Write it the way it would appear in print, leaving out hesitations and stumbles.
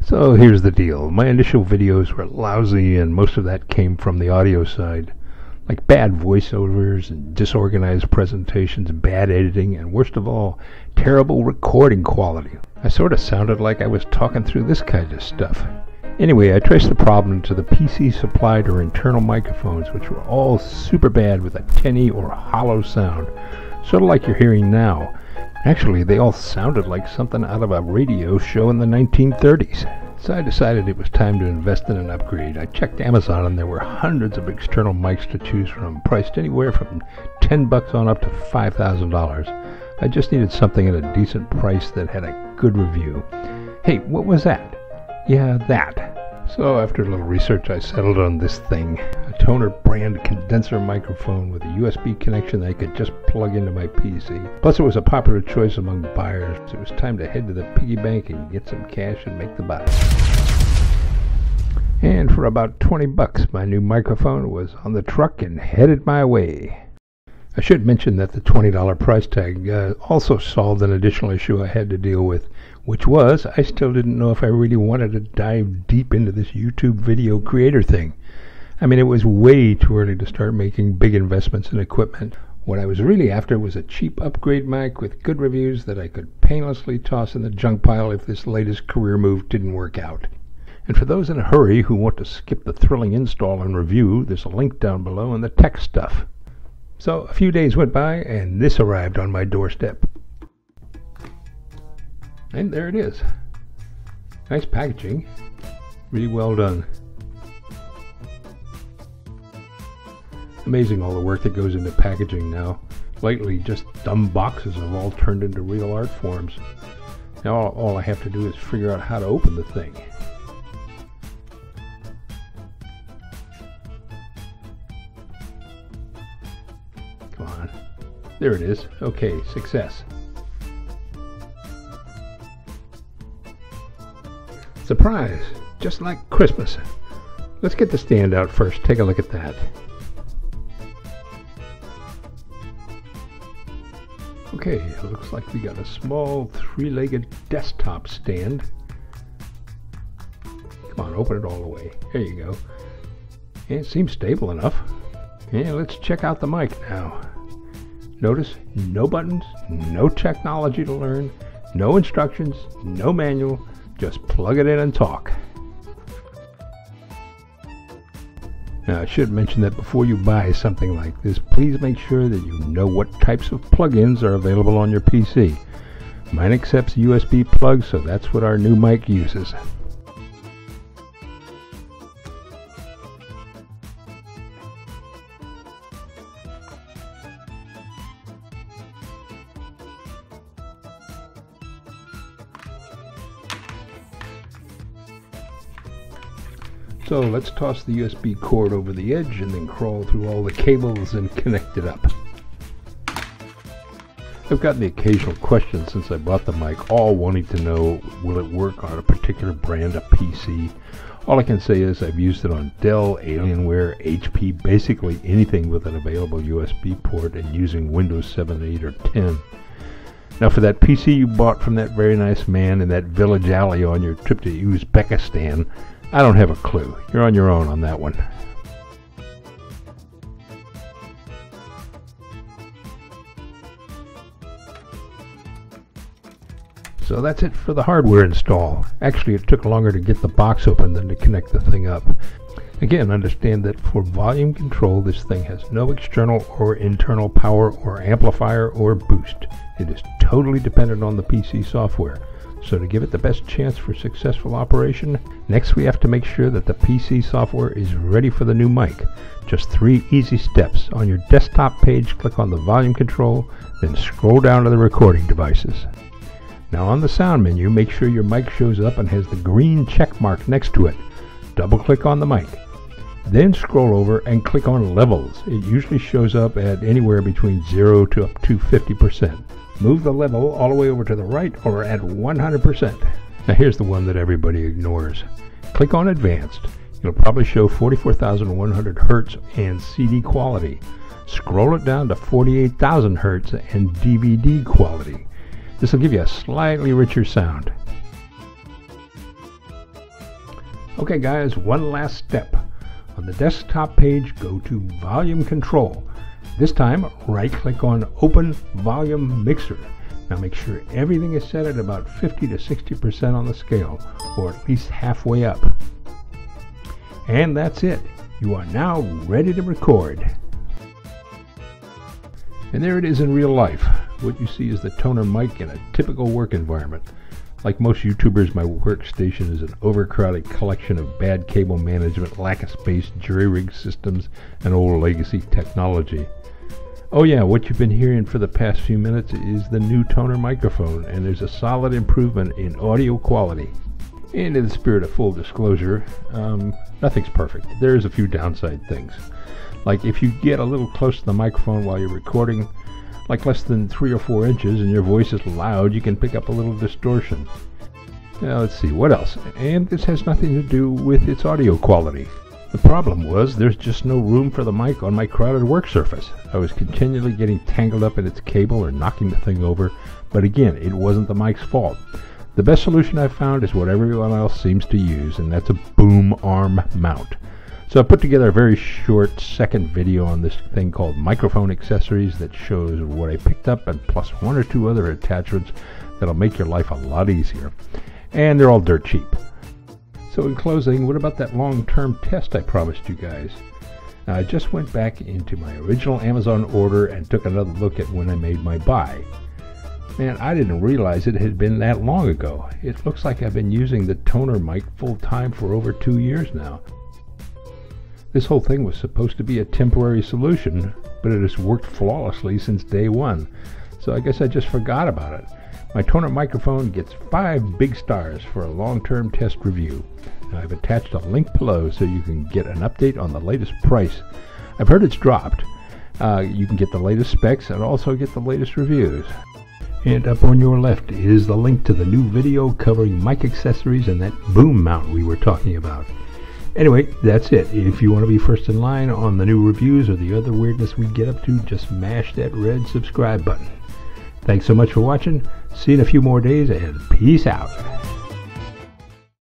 So here's the deal. My initial videos were lousy, and most of that came from the audio side. Like bad voiceovers and disorganized presentations, bad editing, and worst of all, terrible recording quality. I sort of sounded like I was talking through this kind of stuff. Anyway, I traced the problem to the PC supplied or internal microphones, which were all super bad with a tinny or hollow sound, sort of like you're hearing now. Actually, they all sounded like something out of a radio show in the 1930s. So I decided it was time to invest in an upgrade. I checked Amazon and there were hundreds of external mics to choose from, priced anywhere from $10 on up to $5,000. I just needed something at a decent price that had a good review. Hey, what was that? Yeah, that. So after a little research, I settled on this thing. A Toner brand condenser microphone with a USB connection that I could just plug into my PC. Plus it was a popular choice among buyers. It was time to head to the piggy bank and get some cash and make the buy. And for about $20, my new microphone was on the truck and headed my way. I should mention that the $20 price tag also solved an additional issue I had to deal with, which was I still didn't know if I really wanted to dive deep into this YouTube video creator thing. I mean, it was way too early to start making big investments in equipment. What I was really after was a cheap upgrade mic with good reviews that I could painlessly toss in the junk pile if this latest career move didn't work out. And for those in a hurry who want to skip the thrilling install and review, there's a link down below in the tech stuff. So a few days went by and this arrived on my doorstep. And there it is. Nice packaging. Really well done. Amazing all the work that goes into packaging now. Lately just dumb boxes have all turned into real art forms. Now all I have to do is figure out how to open the thing. Come on. There it is. Okay, success. Surprise! Just like Christmas. Let's get the stand out first. Take a look at that. Okay, it looks like we got a small three-legged desktop stand. Come on, open it all the way. There you go. And it seems stable enough. And let's check out the mic now. Notice, no buttons, no technology to learn, no instructions, no manual. Just plug it in and talk. Now I should mention that before you buy something like this, please make sure that you know what types of plugins are available on your PC. Mine accepts USB plugs, so that's what our new mic uses. So let's toss the USB cord over the edge and then crawl through all the cables and connect it up. I've gotten the occasional question since I bought the mic, all wanting to know, will it work on a particular brand of PC? All I can say is I've used it on Dell, Alienware, HP, basically anything with an available USB port and using Windows 7, 8, or 10. Now for that PC you bought from that very nice man in that village alley on your trip to Uzbekistan, I don't have a clue. You're on your own on that one. So that's it for the hardware install. Actually, it took longer to get the box open than to connect the thing up. Again, understand that for volume control, this thing has no external or internal power or amplifier or boost. It is totally dependent on the PC software. So to give it the best chance for successful operation, next we have to make sure that the PC software is ready for the new mic. Just 3 easy steps. On your desktop page, click on the volume control, then scroll down to the recording devices. Now on the sound menu, make sure your mic shows up and has the green check mark next to it. Double click on the mic. Then scroll over and click on levels. It usually shows up at anywhere between 0 to up to 50%. Move the level all the way over to the right or at 100%. Now here's the one that everybody ignores. Click on Advanced. It'll probably show 44,100 Hertz and CD quality. Scroll it down to 48,000 Hertz and DVD quality. This will give you a slightly richer sound. Okay guys, one last step. On the desktop page, go to Volume Control. This time, right-click on Open Volume Mixer. Now make sure everything is set at about 50 to 60% on the scale, or at least halfway up. And that's it. You are now ready to record. And there it is in real life. What you see is the toner mic in a typical work environment. Like most YouTubers, my workstation is an overcrowded collection of bad cable management, lack of space, jury-rig systems, and old legacy technology. Oh yeah, what you've been hearing for the past few minutes is the new toner microphone, and there's a solid improvement in audio quality. And in the spirit of full disclosure, nothing's perfect. There's a few downside things. Like if you get a little close to the microphone while you're recording, like less than 3 or 4 inches, and your voice is loud, you can pick up a little distortion. Now let's see, what else? And this has nothing to do with its audio quality. The problem was there's just no room for the mic on my crowded work surface. I was continually getting tangled up in its cable or knocking the thing over, but again, it wasn't the mic's fault. The best solution I've found is what everyone else seems to use, and that's a boom arm mount. So I put together a very short second video on this thing called Microphone Accessories that shows what I picked up, and plus 1 or 2 other attachments that'll make your life a lot easier. And they're all dirt cheap. So in closing, what about that long-term test I promised you guys? Now, I just went back into my original Amazon order and took another look at when I made my buy. Man, I didn't realize it had been that long ago. It looks like I've been using the toner mic full-time for over 2 years now. This whole thing was supposed to be a temporary solution, but it has worked flawlessly since day one. So I guess I just forgot about it. My toner microphone gets 5 big stars for a long-term test review. And I've attached a link below so you can get an update on the latest price. I've heard it's dropped. You can get the latest specs and also get the latest reviews. And up on your left is the link to the new video covering mic accessories and that boom mount we were talking about. Anyway, that's it. If you want to be first in line on the new reviews or the other weirdness we get up to, just mash that red subscribe button. Thanks so much for watching. See you in a few more days, and peace out.